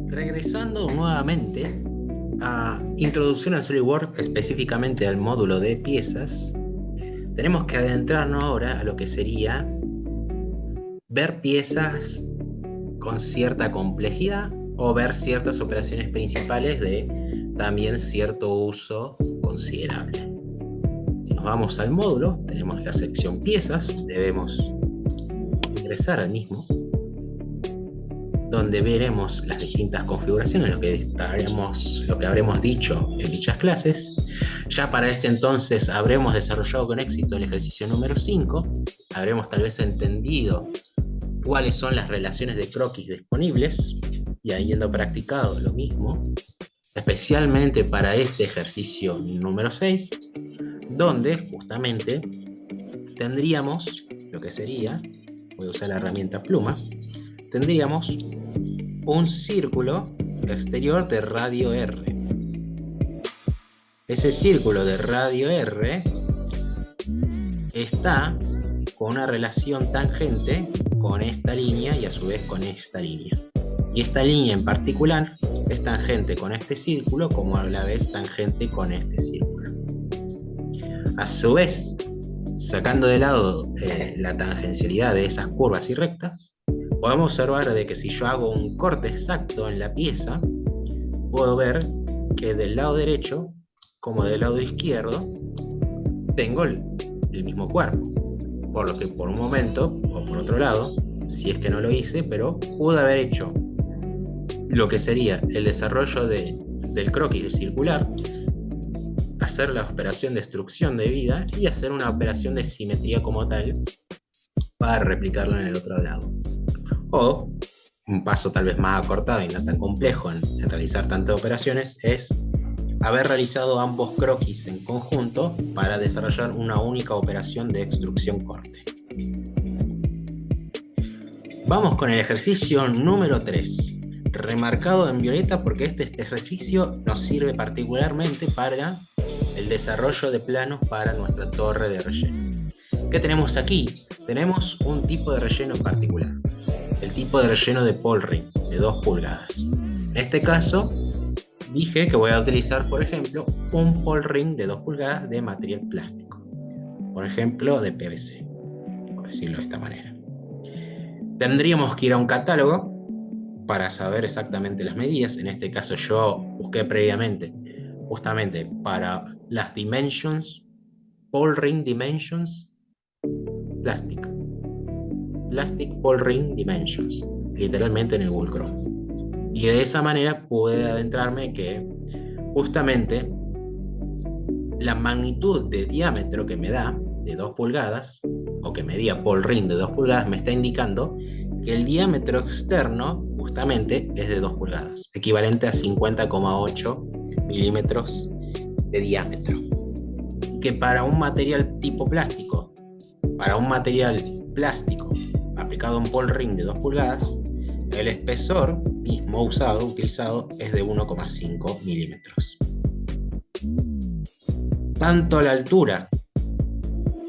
Regresando nuevamente a introducción al SolidWorks, específicamente al módulo de piezas, tenemos que adentrarnos ahora a lo que sería ver piezas con cierta complejidad o ver ciertas operaciones principales de también cierto uso considerable. Si nos vamos al módulo, tenemos la sección piezas, debemos ingresar al mismo, donde veremos las distintas configuraciones, lo que habremos dicho en dichas clases. Ya para este entonces habremos desarrollado con éxito el ejercicio número 5, habremos tal vez entendido cuáles son las relaciones de croquis disponibles y habiendo practicado lo mismo, especialmente para este ejercicio número 6, donde justamente tendríamos lo que sería, voy a usar la herramienta pluma, tendríamos un círculo exterior de radio R. Ese círculo de radio R está con una relación tangente con esta línea y a su vez con esta línea. Y esta línea en particular es tangente con este círculo como a la vez tangente con este círculo. A su vez, sacando de lado la tangencialidad de esas curvas y rectas, podemos observar de que si yo hago un corte exacto en la pieza, puedo ver que del lado derecho como del lado izquierdo tengo el mismo cuerpo. Por lo que por un momento, o por otro lado, si es que no lo hice, pero pude haber hecho lo que sería el desarrollo del croquis circular, hacer la operación de extrusión de vida y hacer una operación de simetría como tal para replicarlo en el otro lado. O un paso tal vez más acortado y no tan complejo en realizar tantas operaciones es haber realizado ambos croquis en conjunto para desarrollar una única operación de extrusión corte. Vamos con el ejercicio número 3, remarcado en violeta porque este ejercicio nos sirve particularmente para el desarrollo de planos para nuestra torre de relleno. ¿Qué tenemos aquí? Tenemos un tipo de relleno en particular, el tipo de relleno de Paul Ring, de 2 pulgadas. En este caso, dije que voy a utilizar, por ejemplo, un Paul Ring de 2 pulgadas de material plástico, por ejemplo, de PVC, por decirlo de esta manera. Tendríamos que ir a un catálogo para saber exactamente las medidas. En este caso yo busqué previamente justamente para las dimensions, Paul Ring Dimensions, Plastic Paul Ring Dimensions, literalmente en el Google Chrome. Y de esa manera pude adentrarme que justamente la magnitud de diámetro que me da de 2 pulgadas, o que medía Paul Ring de 2 pulgadas, me está indicando que el diámetro externo justamente es de 2 pulgadas, equivalente a 50,8 milímetros de diámetro. Que para un material tipo plástico, aplicado a un Paul Ring de 2 pulgadas, el espesor mismo utilizado es de 1,5 milímetros. Tanto la altura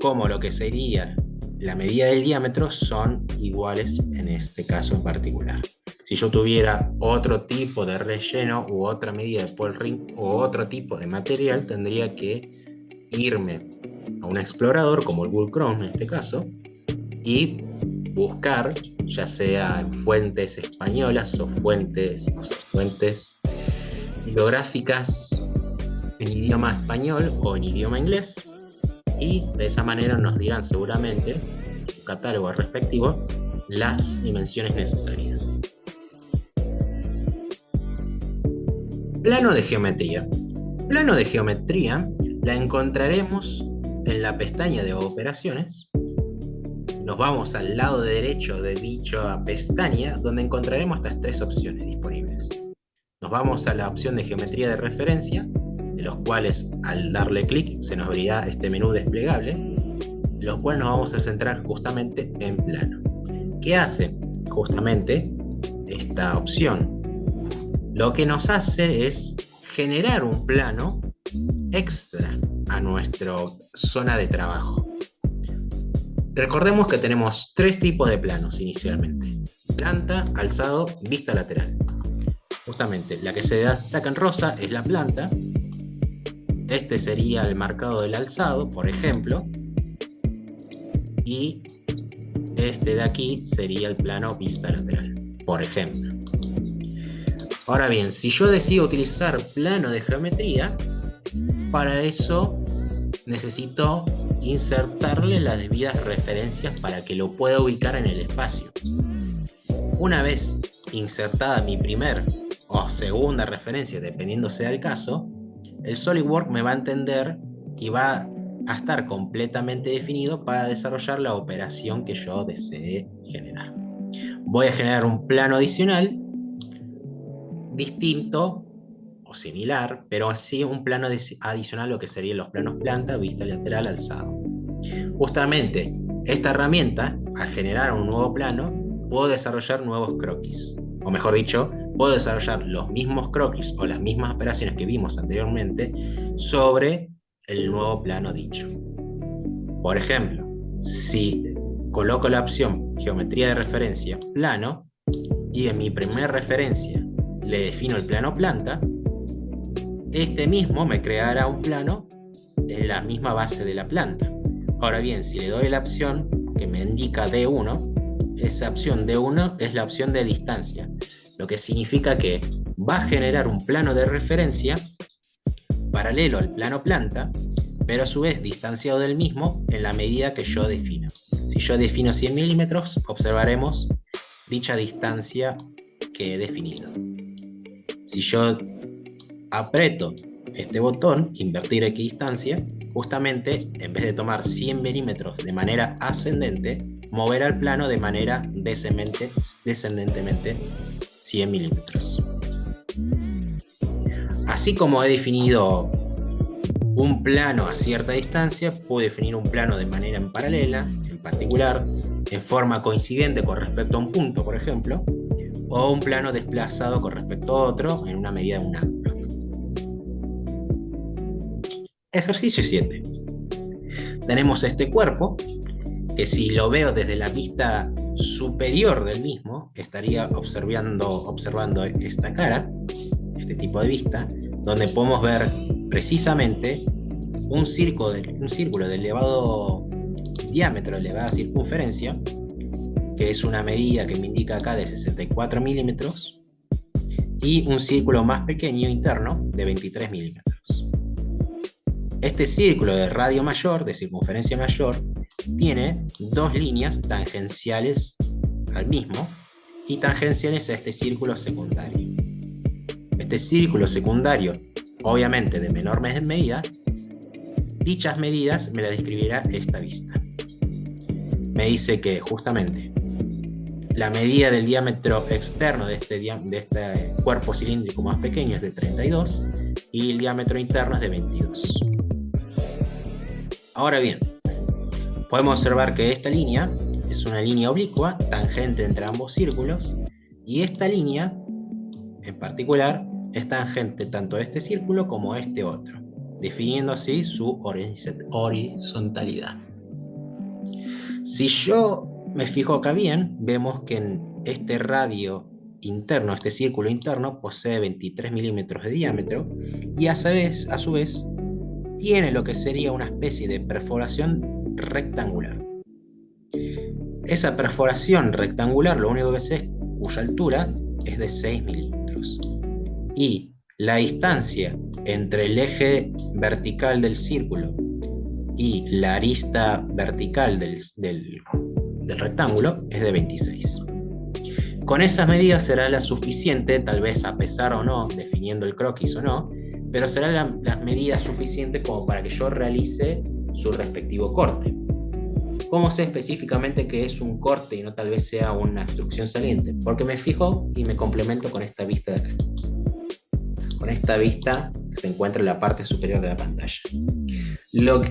como lo que sería la medida del diámetro son iguales en este caso en particular. Si yo tuviera otro tipo de relleno u otra medida de Paul Ring o otro tipo de material, tendría que irme a un explorador como el Google Chrome en este caso y buscar ya sea en fuentes españolas o fuentes bibliográficas en idioma español o en idioma inglés, y de esa manera nos dirán seguramente en su catálogo respectivo las dimensiones necesarias. Plano de geometría. Plano de geometría la encontraremos en la pestaña de operaciones. Nos vamos al lado derecho de dicha pestaña, donde encontraremos estas 3 opciones disponibles. Nos vamos a la opción de geometría de referencia, de los cuales al darle clic se nos abrirá este menú desplegable, lo cual nos vamos a centrar justamente en plano. ¿Qué hace justamente esta opción? Lo que nos hace es generar un plano extra a nuestra zona de trabajo. Recordemos que tenemos tres tipos de planos inicialmente: planta, alzado, vista lateral. Justamente la que se destaca en rosa es la planta. Este sería el marcado del alzado, por ejemplo, y este de aquí sería el plano vista lateral, por ejemplo. Ahora bien, si yo decido utilizar plano de geometría, para eso necesito insertarle las debidas referencias para que lo pueda ubicar en el espacio. Una vez insertada mi primer o segunda referencia, dependiendo sea el caso, el SolidWorks me va a entender y va a estar completamente definido para desarrollar la operación que yo desee generar. Voy a generar un plano adicional distinto o similar, pero así un plano adicional a lo que serían los planos planta, vista lateral, alzado. Justamente esta herramienta, al generar un nuevo plano, puedo desarrollar nuevos croquis, o mejor dicho, puedo desarrollar los mismos croquis o las mismas operaciones que vimos anteriormente sobre el nuevo plano dicho. Por ejemplo, si coloco la opción geometría de referencia plano y en mi primera referencia le defino el plano planta, este mismo me creará un plano en la misma base de la planta. Ahora bien, si le doy la opción que me indica D1, esa opción D1 es la opción de distancia, lo que significa que va a generar un plano de referencia paralelo al plano planta, pero a su vez distanciado del mismo en la medida que yo defino. Si yo defino 100 milímetros, observaremos dicha distancia que he definido. Si yo aprieto este botón, invertir equidistancia, justamente en vez de tomar 100 milímetros de manera ascendente, moverá el plano de manera descendentemente 100 milímetros. Así como he definido un plano a cierta distancia, puedo definir un plano de manera en paralela, en particular, en forma coincidente con respecto a un punto, por ejemplo, o un plano desplazado con respecto a otro en una medida de un ángulo. Ejercicio 7. Tenemos este cuerpo, que si lo veo desde la vista superior del mismo, estaría observando esta cara, este tipo de vista, donde podemos ver precisamente un círculo de elevado diámetro, elevada circunferencia, que es una medida que me indica acá de 64 milímetros, y un círculo más pequeño interno de 23 milímetros. Este círculo de radio mayor, de circunferencia mayor, tiene dos líneas tangenciales al mismo y tangenciales a este círculo secundario. Este círculo secundario, obviamente de menor medida, dichas medidas me las describirá esta vista. Me dice que justamente la medida del diámetro externo de este cuerpo cilíndrico más pequeño es de 32 y el diámetro interno es de 22. Ahora bien, podemos observar que esta línea es una línea oblicua, tangente entre ambos círculos, y esta línea en particular es tangente tanto a este círculo como a este otro, definiendo así su horizontalidad. Si yo me fijo acá bien, vemos que en este radio interno, este círculo interno, posee 23 milímetros de diámetro y a su vez tiene lo que sería una especie de perforación rectangular. Esa perforación rectangular, lo único que sé es cuya altura es de 6 milímetros. Y la distancia entre el eje vertical del círculo y la arista vertical del rectángulo es de 26. Con esas medidas será la suficiente, tal vez a pesar o no, definiendo el croquis o no, pero serán las medidas suficientes como para que yo realice su respectivo corte. ¿Cómo sé específicamente que es un corte y no tal vez sea una extrusión saliente? Porque me fijo y me complemento con esta vista de acá. Con esta vista que se encuentra en la parte superior de la pantalla.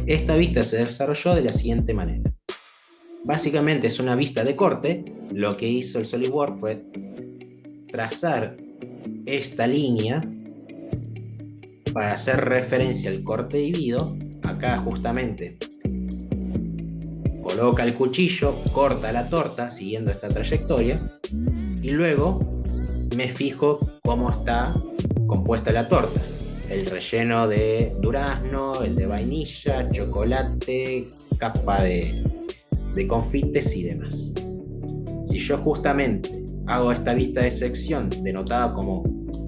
Esta vista se desarrolló de la siguiente manera. Básicamente es una vista de corte. Lo que hizo el SolidWorks fue trazar esta línea para hacer referencia al corte dividido. Acá justamente coloca el cuchillo, corta la torta siguiendo esta trayectoria y luego me fijo cómo está compuesta la torta. El relleno de durazno, el de vainilla, chocolate, capa de confites y demás. Si yo justamente hago esta vista de sección denotada como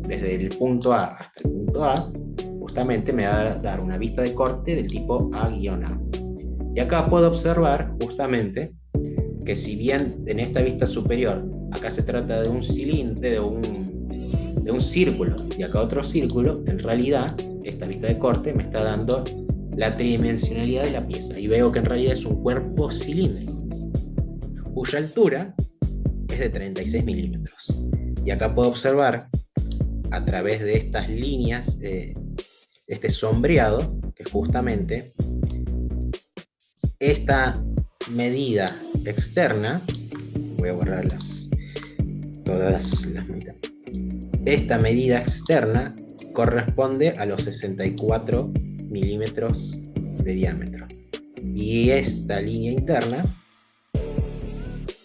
desde el punto A hasta el punto A, justamente me va a dar una vista de corte del tipo A-A. Y acá puedo observar justamente que si bien en esta vista superior acá se trata de un cilindro, de un círculo y acá otro círculo, en realidad esta vista de corte me está dando la tridimensionalidad de la pieza y veo que en realidad es un cuerpo cilíndrico cuya altura es de 36 milímetros. Y acá puedo observar a través de estas líneas este sombreado que justamente esta medida externa, voy a borrar todas las medidas. Esta medida externa corresponde a los 64 milímetros de diámetro. Y esta línea interna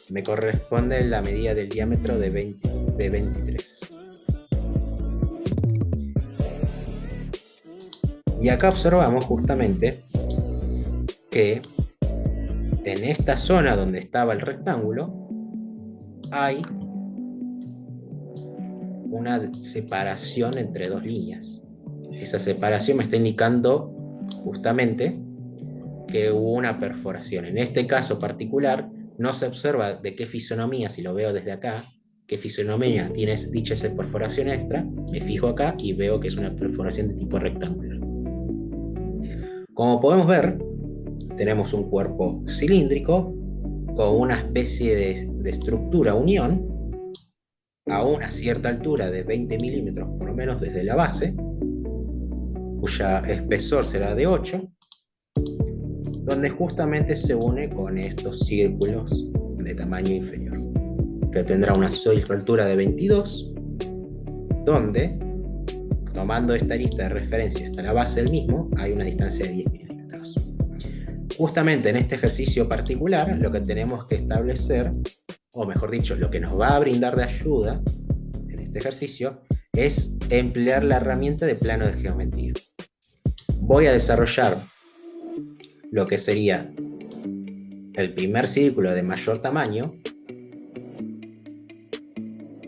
me corresponde la medida del diámetro de 23. Y acá observamos justamente que en esta zona donde estaba el rectángulo hay una separación entre dos líneas. Esa separación me está indicando justamente que hubo una perforación. En este caso particular no se observa de qué fisonomía, si lo veo desde acá, qué fisonomía tiene dicha perforación extra. Me fijo acá y veo que es una perforación de tipo rectangular. Como podemos ver, tenemos un cuerpo cilíndrico con una especie de estructura unión a una cierta altura de 20 milímetros por lo menos desde la base, cuya espesor será de 8, donde justamente se une con estos círculos de tamaño inferior, que tendrá una altura de 22, donde, tomando esta lista de referencia hasta la base del mismo, hay una distancia de 10 milímetros. Justamente en este ejercicio particular, lo que tenemos que establecer, o mejor dicho, lo que nos va a brindar de ayuda en este ejercicio, es emplear la herramienta de plano de geometría. Voy a desarrollar lo que sería el primer círculo de mayor tamaño,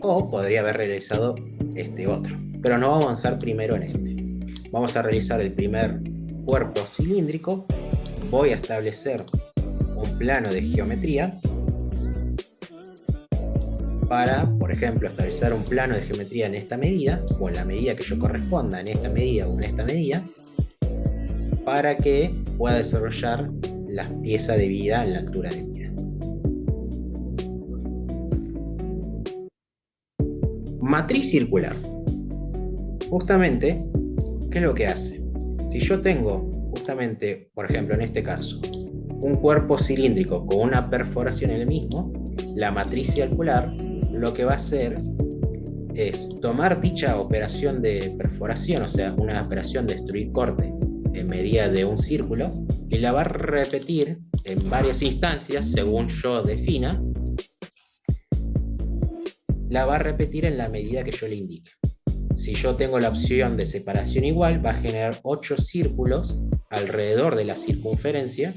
o podría haber realizado este otro, pero no vamos a avanzar primero en este. Vamos a realizar el primer cuerpo cilíndrico. Voy a establecer un plano de geometría para, por ejemplo, establecer un plano de geometría en esta medida, o en la medida que yo corresponda, en esta medida o en esta medida, para que pueda desarrollar la pieza de vida en la altura de vida. Matriz circular. Justamente, ¿qué es lo que hace? Si yo tengo, justamente, por ejemplo, en este caso, un cuerpo cilíndrico con una perforación en el mismo, la matriz circular lo que va a hacer es tomar dicha operación de perforación, o sea, una operación de destruir corte en medida de un círculo, y la va a repetir en varias instancias según yo defina. La va a repetir en la medida que yo le indique. Si yo tengo la opción de separación igual, va a generar 8 círculos alrededor de la circunferencia,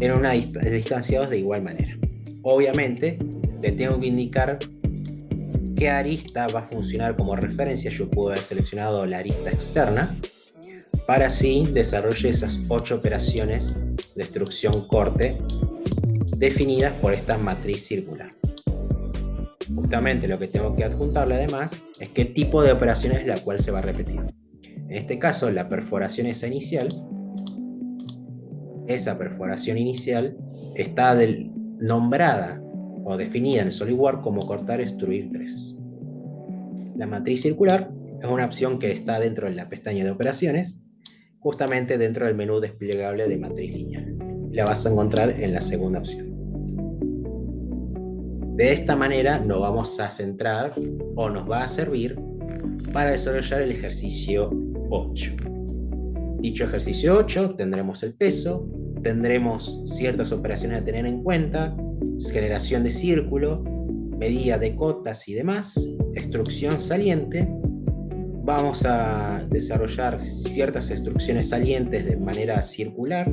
en una distanciados de igual manera. Obviamente, le tengo que indicar qué arista va a funcionar como referencia. Yo puedo haber seleccionado la arista externa para así desarrollar esas 8 operaciones de destrucción-corte definidas por esta matriz circular. Justamente lo que tengo que adjuntarle además es qué tipo de operación es la cual se va a repetir. En este caso, la perforación esa perforación inicial está nombrada o definida en SolidWorks como cortar, extruir 3. La matriz circular es una opción que está dentro de la pestaña de operaciones, justamente dentro del menú desplegable de matriz lineal. La vas a encontrar en la segunda opción. De esta manera nos vamos a centrar o nos va a servir para desarrollar el ejercicio 8. dicho ejercicio 8 tendremos el peso, tendremos ciertas operaciones a tener en cuenta, generación de círculo, medida de cotas y demás, extrusión saliente. Vamos a desarrollar ciertas extrusiones salientes de manera circular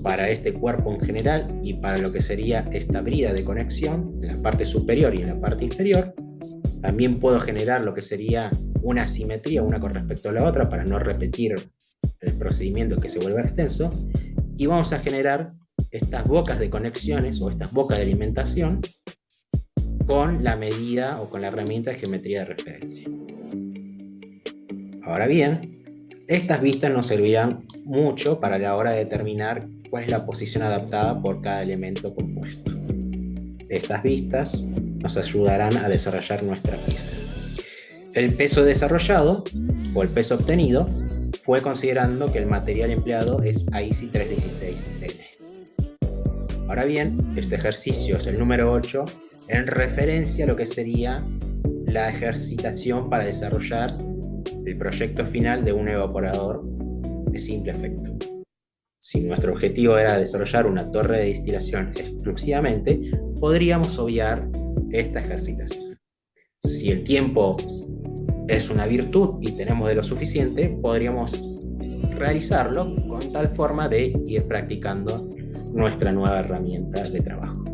para este cuerpo en general y para lo que sería esta brida de conexión en la parte superior y en la parte inferior. También puedo generar lo que sería una asimetría una con respecto a la otra para no repetir el procedimiento que se vuelva extenso. Y vamos a generar estas bocas de conexiones o estas bocas de alimentación con la medida o con la herramienta de geometría de referencia. Ahora bien, estas vistas nos servirán mucho para la hora de determinar cuál es la posición adaptada por cada elemento compuesto. Estas vistas nos ayudarán a desarrollar nuestra pieza. El peso desarrollado o el peso obtenido fue considerando que el material empleado es AISI 316N. Ahora bien, este ejercicio es el número 8 en referencia a lo que sería la ejercitación para desarrollar el proyecto final de un evaporador de simple efecto. Si nuestro objetivo era desarrollar una torre de destilación exclusivamente, podríamos obviar esta ejercitación. Si el tiempo es una virtud y tenemos de lo suficiente, podríamos realizarlo con tal forma de ir practicando nuestra nueva herramienta de trabajo.